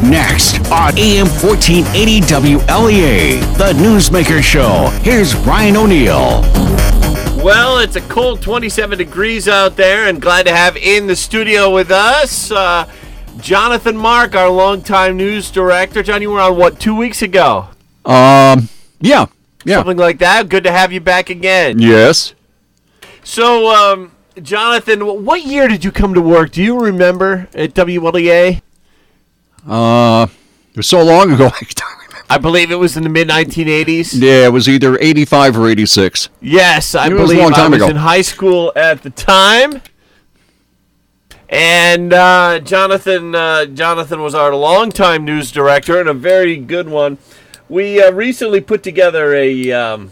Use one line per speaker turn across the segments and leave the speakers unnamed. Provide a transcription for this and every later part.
Next on AM 1480 WLEA, the Newsmaker Show. Here's Ryan O'Neill.
Well, it's a cold 27 degrees out there, and glad to have in the studio with us Jonathan Mark, our longtime news director. John, you were on, 2 weeks ago?
Yeah.
Something like that. Good to have you back again.
Yes.
So, Jonathan, what year did you come to work? Do you remember at WLEA?
It was so long ago, I don't remember.
I believe it was in the mid-1980s.
Yeah, it was either 85 or 86.
Yes, I believe I was in high school at the time. And Jonathan was our longtime news director, and a very good one. We recently put together a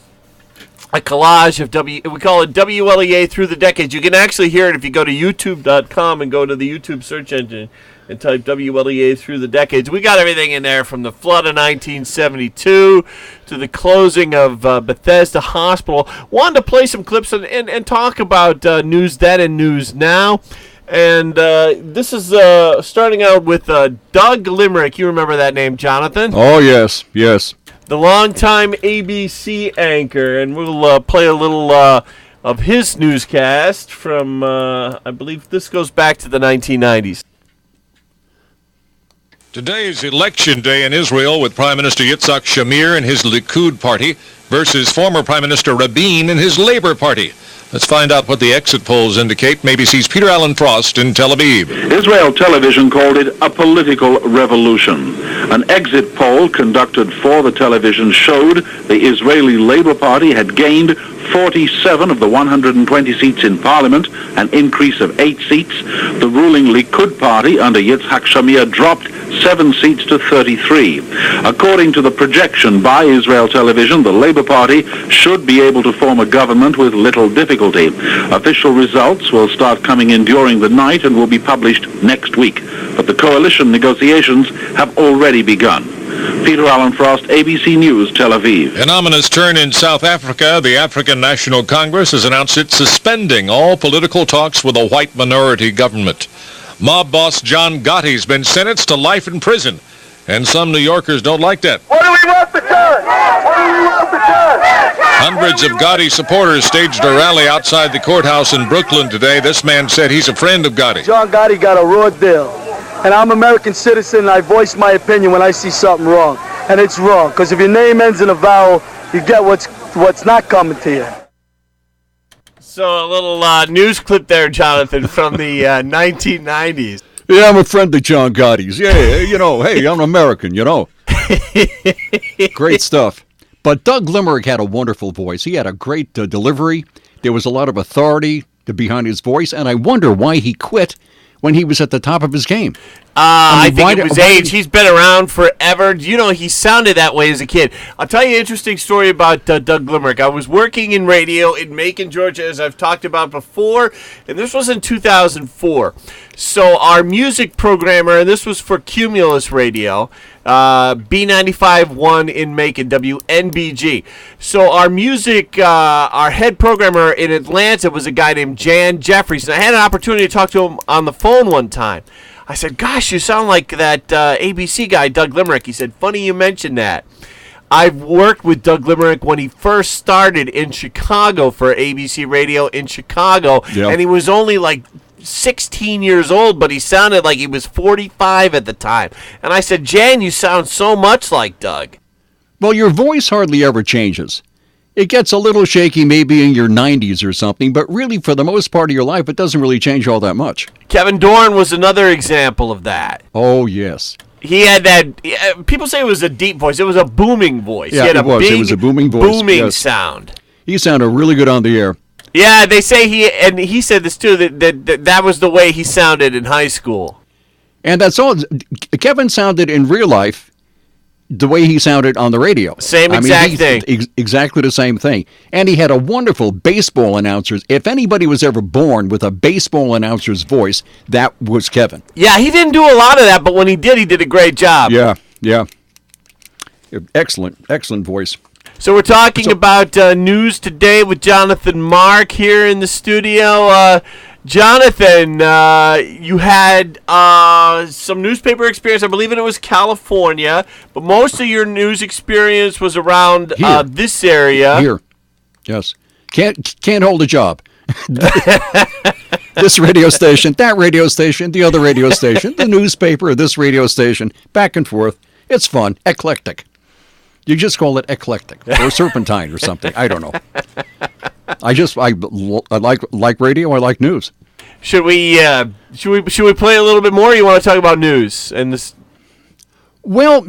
collage of we call it WLEA Through the Decades. You can actually hear it if you go to youtube.com and go to the YouTube search engine and type WLEA Through the Decades. We got everything in there from the flood of 1972 to the closing of Bethesda Hospital. Wanted to play some clips and talk about news then and news now. And this is starting out with Doug Limerick. You remember that name, Jonathan?
Oh, yes.
The longtime ABC anchor. And we'll play a little of his newscast from, I believe this goes back to the 1990s.
Today is election day in Israel with Prime Minister Yitzhak Shamir and his Likud party versus former Prime Minister Rabin and his Labor Party. Let's find out what the exit polls indicate. ABC's Peter Allen Frost in Tel Aviv.
Israel television called it a political revolution. An exit poll conducted for the television showed the Israeli Labor Party had gained 47 of the 120 seats in parliament, an increase of 8 seats. The ruling Likud party under Yitzhak Shamir dropped 7 seats to 33. According to the projection by Israel television, the Labor Party should be able to form a government with little difficulty. Official results will start coming in during the night and will be published next week. But the coalition negotiations have already begun. Peter Allen Frost, ABC News, Tel Aviv.
An ominous turn in South Africa. The African National Congress has announced it's suspending all political talks with a white minority government. Mob boss John Gotti's been sentenced to life in prison, and some New Yorkers don't like that.
What do we want the judge? What do we want the judge?
Hundreds of Gotti supporters staged a rally outside the courthouse in Brooklyn today. This man said he's a friend of Gotti.
John Gotti got a raw deal. And I'm an American citizen, and I voice my opinion when I see something wrong. And it's wrong, because if your name ends in a vowel, you get what's not coming to you.
So a little news clip there, Jonathan, from the 1990s.
Yeah, I'm a friend of John Gotti's. Yeah, hey, I'm American, Great stuff. But Doug Limerick had a wonderful voice. He had a great delivery. There was a lot of authority behind his voice, and I wonder why he quit when he was at the top of his game.
I think it was age. He's been around forever. He sounded that way as a kid. I'll tell you an interesting story about Doug Limerick. I was working in radio in Macon, Georgia, as I've talked about before, and this was in 2004. So our music programmer, and this was for Cumulus Radio, B95.1 in Macon, WNBG. So our music, our head programmer in Atlanta was a guy named Jan Jeffries, and I had an opportunity to talk to him on the phone one time. I said, gosh, you sound like that ABC guy, Doug Limerick. He said, funny you mentioned that. I've worked with Doug Limerick when he first started in Chicago for ABC Radio in Chicago, and he was only like 16 years old, but he sounded like he was 45 at the time. And I said, Jan, you sound so much like Doug.
Well, your voice hardly ever changes. It gets a little shaky maybe in your 90s or something, but really for the most part of your life, it doesn't really change all that much.
Kevin Dorn was another example of that.
Oh, yes.
He had that, people say it was a deep voice. It was a booming voice.
Yeah,
he had
it was a booming voice.
Booming sound.
He sounded really good on the air.
Yeah, they say he said this too, that was the way he sounded in high school.
And that's all. Kevin sounded in real life the way he sounded on the radio.
Same exact thing.
Exactly the same thing. And he had a wonderful baseball announcer. If anybody was ever born with a baseball announcer's voice, that was Kevin.
Yeah, he didn't do a lot of that, but when he did a great job.
Yeah. Excellent voice.
So we're talking about news today with Jonathan Mark here in the studio. Jonathan, you had some newspaper experience. I believe it was California, but most of your news experience was around this area.
Here, yes. Can't hold a job. This radio station, that radio station, the other radio station, the newspaper, this radio station, back and forth. It's fun, eclectic. You just call it eclectic or serpentine or something. I don't know. I like radio. I like news.
Should we play a little bit more? Or you want to talk about news and this?
Well,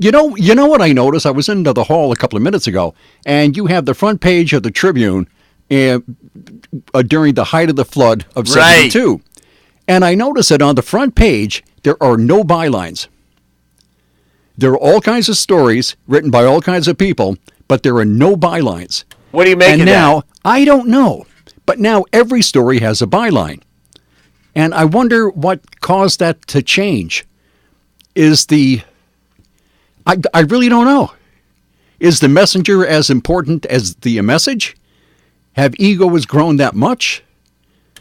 you know what I noticed? I was into the hall a couple of minutes ago, and you have the front page of the Tribune during the height of the flood of '72, right. And I noticed that on the front page there are no bylines. There are all kinds of stories written by all kinds of people, but there are no bylines.
What do you make of that?
And now, I don't know, but now every story has a byline. And I wonder what caused that to change. I really don't know. Is the messenger as important as the message? Have egos grown that much?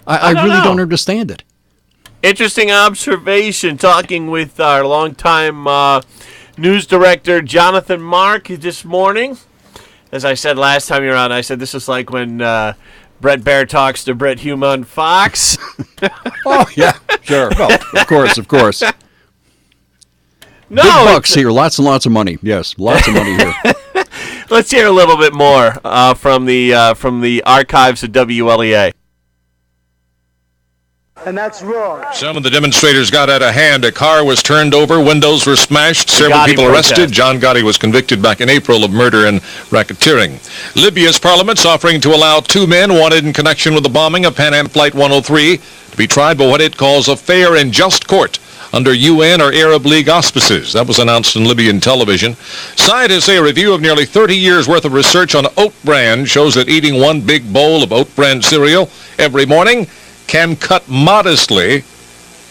I really don't understand it.
Interesting observation, talking with our longtime news director, Jonathan Mark, this morning. As I said last time you were on, I said this is like when Brett Baer talks to Brett Hume on Fox.
Oh, yeah, sure. Well, of course.
No,
big bucks here, lots and lots of money. Yes, lots of money here.
Let's hear a little bit more from the archives of WLEA.
And that's wrong.
Some of the demonstrators got out of hand. A car was turned over. Windows were smashed. Several people arrested. John Gotti was convicted back in April of murder and racketeering. Libya's parliament's offering to allow 2 men wanted in connection with the bombing of Pan Am Flight 103 to be tried by what it calls a fair and just court under UN or Arab League auspices. That was announced on Libyan television. Scientists say a review of nearly 30 years' worth of research on oat bran shows that eating one big bowl of oat bran cereal every morning can cut modestly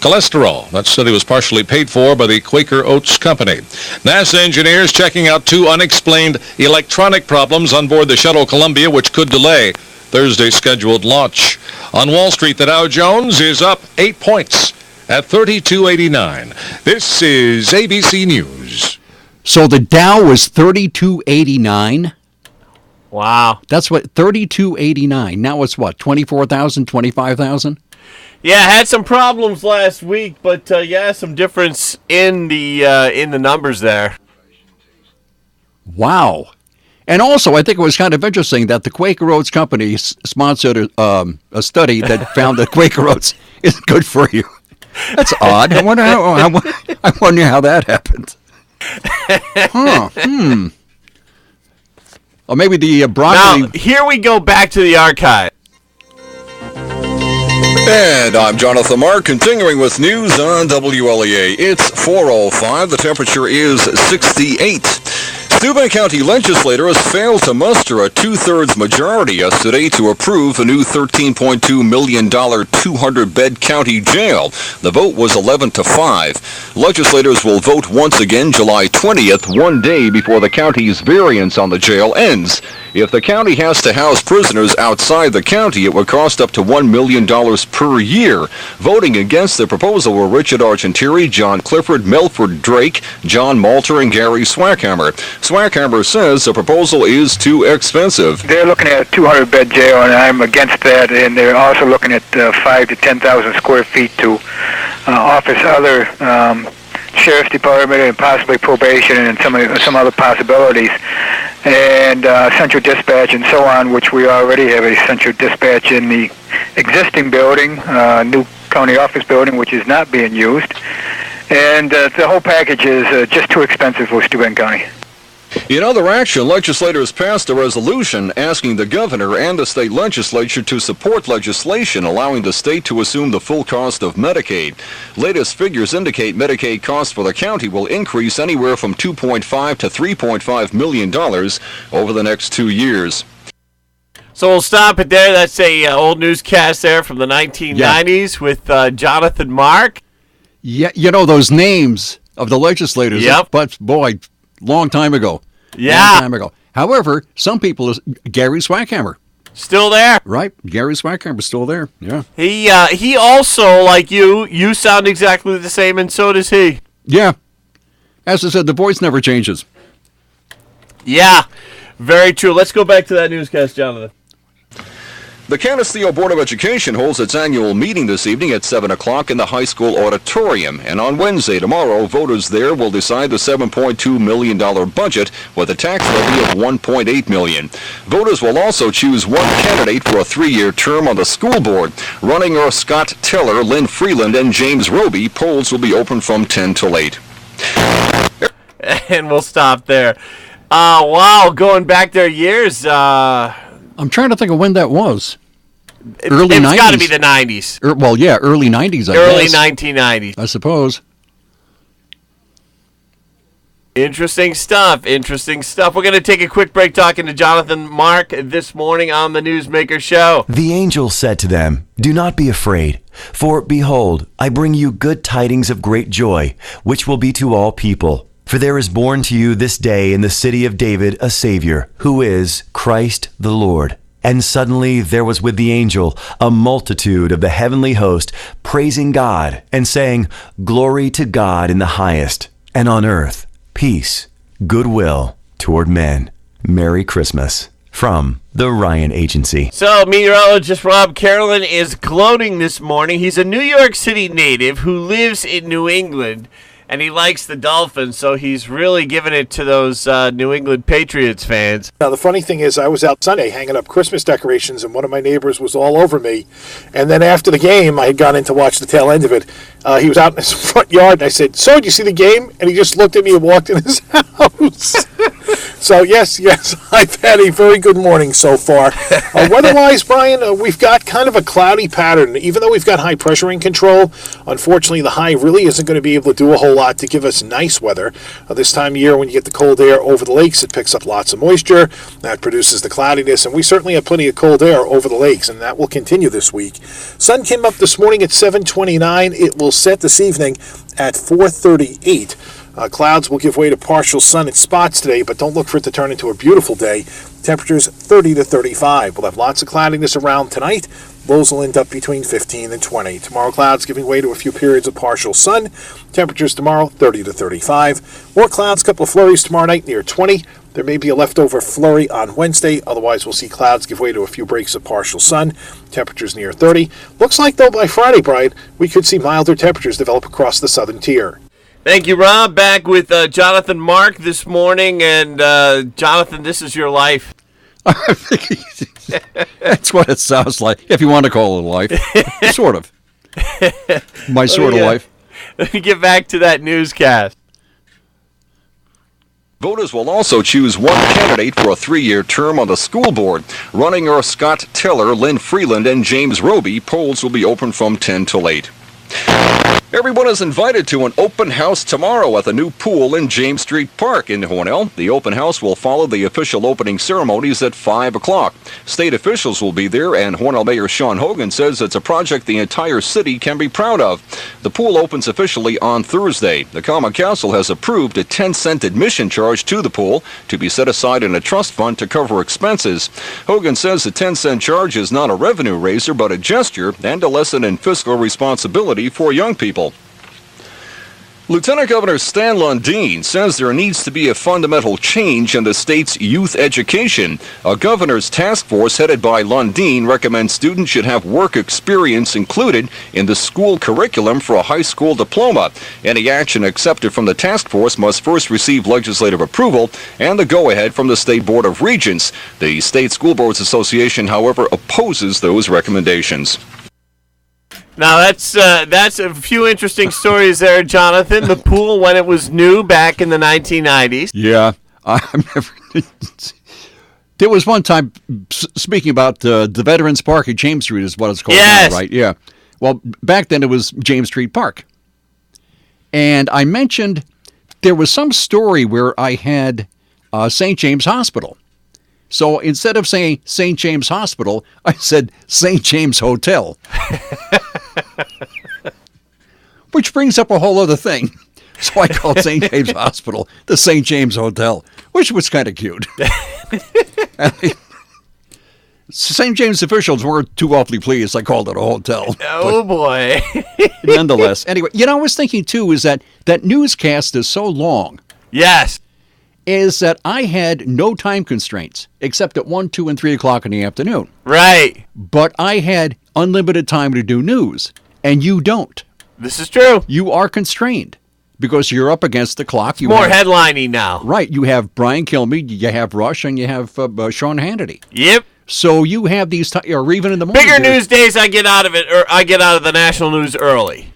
cholesterol. That study was partially paid for by the Quaker Oats Company. NASA engineers checking out 2 unexplained electronic problems on board the shuttle Columbia, which could delay Thursday's scheduled launch. On Wall Street, the Dow Jones is up 8 points at 3289. This is ABC News.
So the Dow was 3289.
Wow.
That's what, 3289. Now it's what, 24,000, 25,000?
Yeah, had some problems last week, but some difference in the numbers there.
Wow. And also, I think it was kind of interesting that the Quaker Oats Company sponsored a study that found that Quaker Oats is good for you. That's odd. I wonder how that happened. Or maybe the broccoli.
Now, here we go back to the archive.
And I'm Jonathan Mark, continuing with news on WLEA. It's 4:05. The temperature is 68. Steuben County legislators failed to muster a 2/3 majority yesterday to approve a new $13.2 million 200-bed county jail. The vote was 11-5. Legislators will vote once again July 20th, 1 day before the county's variance on the jail ends. If the county has to house prisoners outside the county, it would cost up to $1 million per year. Voting against the proposal were Richard Argentieri, John Clifford, Milford Drake, John Malter, and Gary Swackhammer. Swackhammer says the proposal is too expensive.
They're looking at a 200-bed jail, and I'm against that, and they're also looking at 5,000 to 10,000 square feet to office other sheriff's department and possibly probation and some other possibilities, and central dispatch and so on, which we already have a central dispatch in the existing building, new county office building, which is not being used, and the whole package is just too expensive for Steuben County.
In other action, legislators passed a resolution asking the governor and the state legislature to support legislation allowing the state to assume the full cost of Medicaid. Latest figures indicate Medicaid costs for the county will increase anywhere from $2.5 to $3.5 million over the next 2 years.
So we'll stop it there. That's a old newscast there from the 1990s with Jonathan Mark.
Yeah, you know those names of the legislators.
Yep.
But boy, long time ago.
Yeah.
Long time ago. However, some people, Gary Swackhammer.
Still there.
Right. Gary Swackheimer's still there. Yeah.
He also, like you sound exactly the same, and so does he.
Yeah. As I said, the voice never changes.
Yeah, very true. Let's go back to that newscast, Jonathan.
The Canisteo Board of Education holds its annual meeting this evening at 7 o'clock in the high school auditorium. And on Wednesday, tomorrow, voters there will decide the $7.2 million budget with a tax levy of $1.8 million. Voters will also choose one candidate for a 3-year term on the school board. Running are Scott Teller, Lynn Freeland, and James Roby. Polls will be open from 10 till 8.
And we'll stop there. Wow, going back there years.
I'm trying to think of when that was. Early 90s.
It's got to be the 90s.
Early 90s, I
Early
guess.
1990s.
I suppose.
Interesting stuff. We're going to take a quick break talking to Jonathan Mark this morning on the Newsmaker Show.
The angel said to them, "Do not be afraid, for behold, I bring you good tidings of great joy, which will be to all people. For there is born to you this day in the city of David a Savior, who is Christ the Lord. And suddenly there was with the angel a multitude of the heavenly host, praising God and saying, Glory to God in the highest, and on earth peace, goodwill toward men." Merry Christmas from the Ryan Agency.
So, meteorologist Rob Carolyn is gloating this morning. He's a New York City native who lives in New England, and he likes the Dolphins, so he's really giving it to those New England Patriots fans.
Now, the funny thing is, I was out Sunday hanging up Christmas decorations, and one of my neighbors was all over me. And then after the game, I had gone in to watch the tail end of it. He was out in his front yard, and I said, "So, did you see the game?" And he just looked at me and walked in his house. So, yes, I've had a very good morning so far. Weather-wise, Brian, we've got kind of a cloudy pattern. Even though we've got high pressure in control, unfortunately, the high really isn't going to be able to do a whole lot to give us nice weather. This time of year, when you get the cold air over the lakes, it picks up lots of moisture. That produces the cloudiness, and we certainly have plenty of cold air over the lakes, and that will continue this week. Sun came up this morning at 7:29. It will set this evening at 4:38. Clouds will give way to partial sun in spots today, but don't look for it to turn into a beautiful day. Temperatures 30 to 35. We'll have lots of cloudiness around tonight. Lows will end up between 15 and 20. Tomorrow, clouds giving way to a few periods of partial sun. Temperatures tomorrow 30 to 35. More clouds, couple of flurries tomorrow night near 20. There may be a leftover flurry on Wednesday. Otherwise, we'll see clouds give way to a few breaks of partial sun. Temperatures near 30. Looks like, though, by Friday, Brian, we could see milder temperatures develop across the southern tier.
Thank you, Rob. Back with Jonathan Mark this morning. And, Jonathan, this is your life.
That's what it sounds like, if you want to call it a life. Sort of. My sort of life.
Let me get back to that newscast.
Voters will also choose one candidate for a 3-year term on the school board. Running are Scott Teller, Lynn Freeland, and James Roby. Polls will be open from 10 till 8. Everyone is invited to an open house tomorrow at the new pool in James Street Park in Hornell. The open house will follow the official opening ceremonies at 5 o'clock. State officials will be there, and Hornell Mayor Sean Hogan says it's a project the entire city can be proud of. The pool opens officially on Thursday. The Common Council has approved a 10-cent admission charge to the pool to be set aside in a trust fund to cover expenses. Hogan says the 10-cent charge is not a revenue raiser but a gesture and a lesson in fiscal responsibility for young people. Lieutenant Governor Stan Lundeen says there needs to be a fundamental change in the state's youth education. A governor's task force headed by Lundeen recommends students should have work experience included in the school curriculum for a high school diploma. Any action accepted from the task force must first receive legislative approval and the go-ahead from the State Board of Regents. The State School Boards Association, however, opposes those recommendations.
Now, that's a few interesting stories there, Jonathan. The pool, when it was new back in the 1990s.
Yeah. There was one time, speaking about the Veterans Park at James Street is what it's called now, right? Yeah. Well, back then it was James Street Park. And I mentioned there was some story where I had St. James Hospital. So instead of saying St. James Hospital, I said St. James Hotel. Which brings up a whole other thing. So I called St. James Hospital the St. James Hotel, which was kind of cute. St. James officials weren't too awfully pleased. I called it a hotel.
Oh, boy.
Nonetheless. Anyway, I was thinking, too, is that newscast is so long.
Yes.
Is that I had no time constraints except at 1, 2, and 3 o'clock in the afternoon.
Right.
But I had unlimited time to do news, and you don't.
This is true.
You are constrained because you're up against the clock.
More headlining now.
Right. You have Brian Kilmeade, you have Rush, and you have Sean Hannity.
Yep.
So you have these, or even in the morning.
Bigger news days, I get out of it, or I get out of the national news early.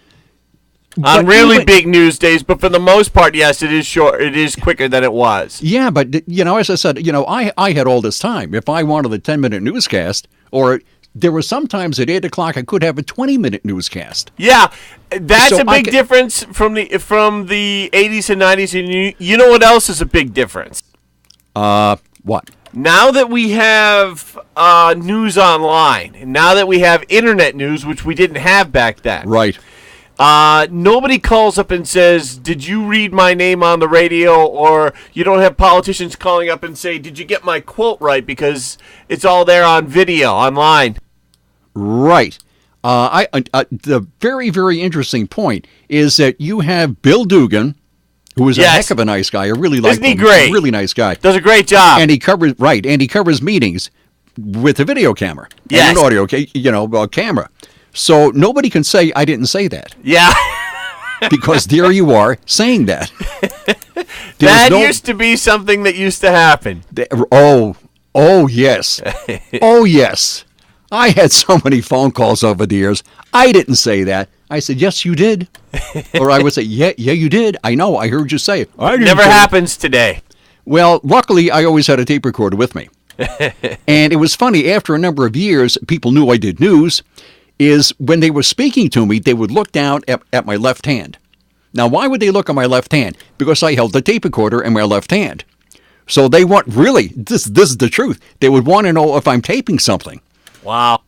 On really big news days, but for the most part, yes, it is short. It is quicker than it was.
Yeah, but, as I said, I had all this time. If I wanted a 10-minute newscast, or there were some times at 8 o'clock I could have a 20-minute newscast.
Yeah, that's a big difference from the 80s and 90s. And you know what else is a big difference?
What?
Now that we have news online, and now that we have internet news, which we didn't have back then.
Right.
Nobody calls up and says, did you read my name on the radio? Or you don't have politicians calling up and say, did you get my quote right? Because it's all there on video, online.
Right. The very, very interesting point is that you have Bill Dugan, who is a heck of a nice guy. I really like him.
Isn't he great?
A really nice guy.
Does a great job.
And he covers meetings with a video camera.
Yes.
And an audio, camera. So nobody can say I didn't say that.
Yeah.
Because there you are saying that.
That used to be something that used to happen.
Oh, yes. Oh, yes. I had so many phone calls over the years. I didn't say that. I said, yes, you did. Or I would say, yeah, you did. I know. I heard you say it.
It never happens today.
Well, luckily, I always had a tape recorder with me. And it was funny. After a number of years, people knew I did news. Is when they were speaking to me, they would look down at my left hand. Now, why would they look at my left hand? Because I held the tape recorder in my left hand. So they want, really, this is the truth. They would want to know if I'm taping something.
Wow.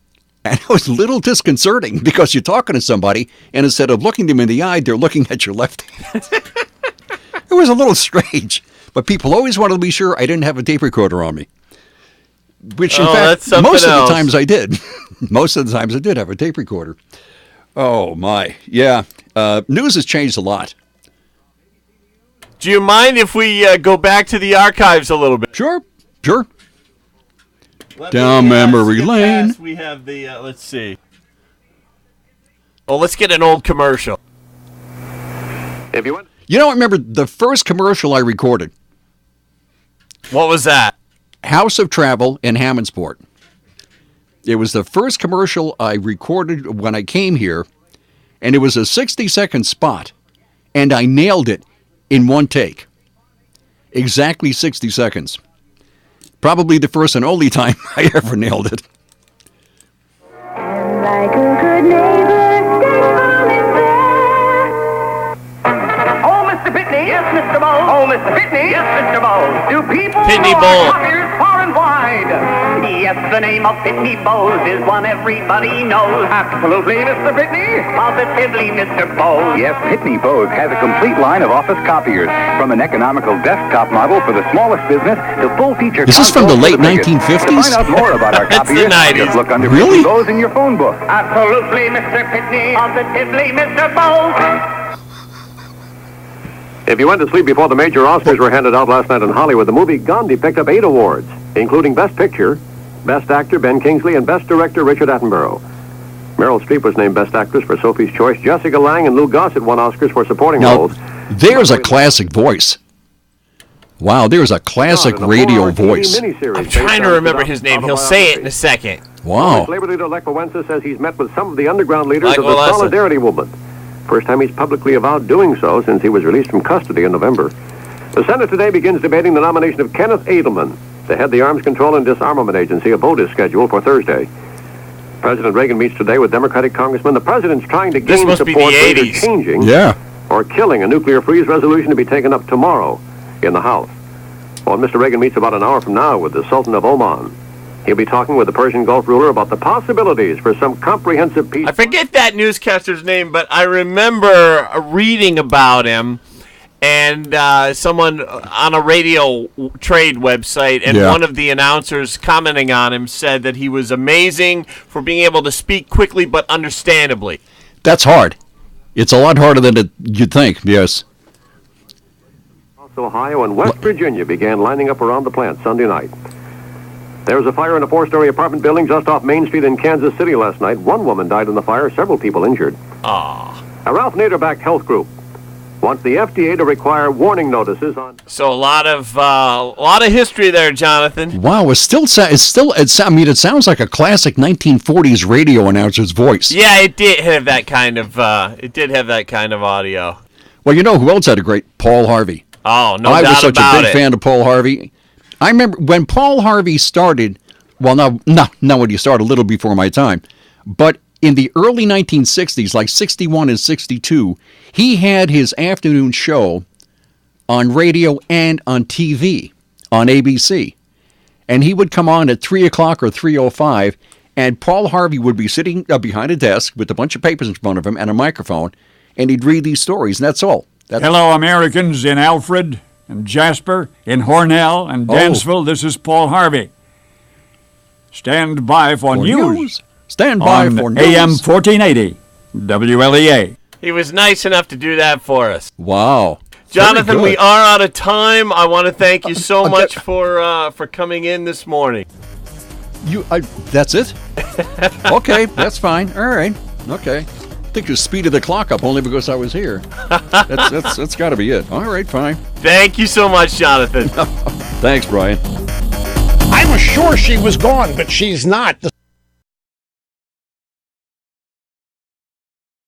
And it was a little disconcerting because you're talking to somebody, and instead of looking them in the eye, they're looking at your left hand. It was a little strange. But people always wanted to be sure I didn't have a tape recorder on me. Which, in fact, most of the times I did. Most of the times I did have a tape recorder. Oh, my. Yeah. News has changed a lot.
Do you mind if we go back to the archives a little bit?
Sure. Down memory lane.
We have the, let's see. Oh, let's get an old commercial.
If you want. I remember the first commercial I recorded.
What was that?
House of Travel in Hammondsport. It was the first commercial I recorded when I came here, and it was a 60-second spot, and I nailed it in one take. Exactly 60 seconds. Probably the first and only time I ever nailed it.
And like a good neighbor, stay firm and fair. Oh, Mr. Pitney. Yes, Mr. Bowles. Oh, Mr. Pitney. Yes, Mr. Bowles. Do people
Pitney
know
Bowles.
our copiers far and wide? Yes, the name of Pitney Bowles is one everybody knows. Absolutely, Mr. Pitney. Positively, Mr. Bowles.
Yes, Pitney Bowes has a complete line of office copiers, from an economical desktop model for the smallest business to full-feature.
Is this from the late 1950s?
To find out more about our copiers, just look under
Really?
Pitney Bowes in your phone book.
Absolutely, Mr. Pitney. Positively, Mr. Bowles.
If you went to sleep before the major Oscars were handed out last night in Hollywood, the movie Gandhi picked up 8 awards, including Best Picture, Best Actor Ben Kingsley, and Best Director Richard Attenborough. Meryl Streep was named Best Actress for Sophie's Choice. Jessica Lange and Lou Gossett won Oscars for supporting roles.
There's a classic voice. Wow, there's a classic radio voice.
I'm trying to remember his name. He'll say it in a second.
Wow.
Labor leader Lech Wałęsa says he's met with some of the underground leaders
Lech
of the
Wałęsa.
Solidarity movement. First time he's publicly avowed doing so since he was released from custody in November. The Senate today begins debating the nomination of Kenneth Edelman to head the Arms Control and Disarmament Agency. A vote is scheduled for Thursday. President Reagan meets today with Democratic congressmen. The president's trying to gain
must be
support
the
for either
80s.
changing or killing a nuclear freeze resolution to be taken up tomorrow in the House. Well, Mr. Reagan meets about an hour from now with the Sultan of Oman. He'll be talking with the Persian Gulf ruler about the possibilities for some comprehensive peace.
I forget that newscaster's name, but I remember reading about him. and someone on a radio trade website, and one of the announcers commenting on him said that he was amazing for being able to speak quickly but understandably.
That's hard. It's a lot harder than you'd think, yes.
Ohio and West Virginia began lining up around the plant Sunday night. There was a fire in a 4-story apartment building just off Main Street in Kansas City last night. One woman died in the fire, several people injured. A Ralph Nader-backed health group wants the FDA to require warning notices on.
So a lot of history there, Jonathan.
Wow, it sounds like a classic 1940s radio announcer's voice.
Yeah, it did have that kind of audio.
Well, you know who else had a great? Paul Harvey.
Oh, no
I
doubt
was such
about
a big fan of Paul Harvey. I remember when Paul Harvey started, well, not when he started, a little before my time, but in the early 1960s, like 61 and 62, he had his afternoon show on radio and on TV on ABC. And he would come on at 3 o'clock or 3:05, and Paul Harvey would be sitting behind a desk with a bunch of papers in front of him and a microphone, and he'd read these stories, and that's all.
Hello, Americans in Alfred and Jasper, in Hornell and Dansville. This is Paul Harvey. Stand by for news.
Stand by for news.
AM 1480, WLEA.
He was nice enough to do that for us.
Wow.
Jonathan, we are out of time. I want to thank you so much for coming in this morning.
That's it? Okay, that's fine. All right. Okay. I think you speeded the clock up only because I was here. That's got to be it. All right, fine.
Thank you so much, Jonathan.
Thanks, Brian.
I was sure she was gone, but she's not.